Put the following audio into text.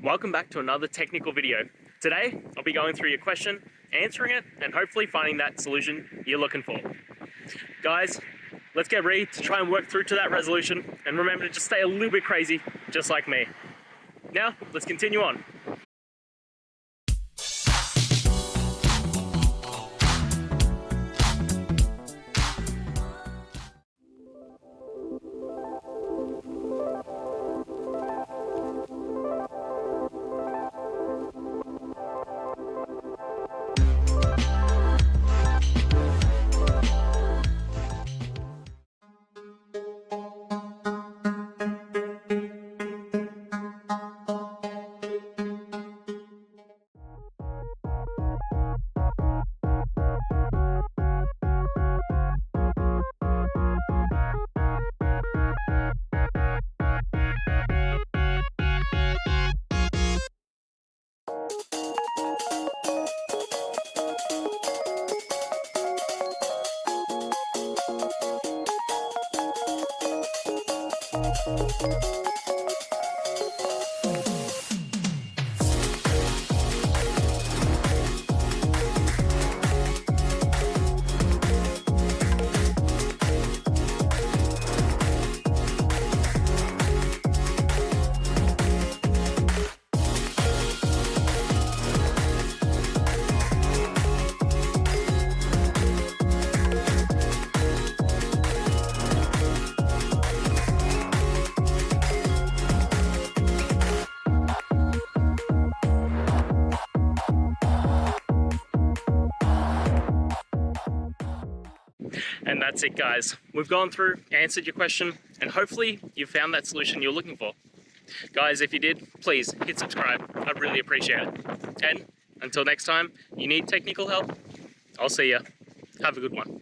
Welcome back to another technical video. Today, I'll be going through your question, answering it, and hopefully finding that solution you're looking for. Guys, let's get ready to try and work through to that resolution, and remember to just stay a little bit crazy, just like me. Now, let's continue on. And that's it, guys. We've gone through, answered your question, and hopefully you found that solution you're looking for. Guys, if you did, please hit subscribe. I'd really appreciate it. And until next time, you need technical help, I'll see ya. Have a good one.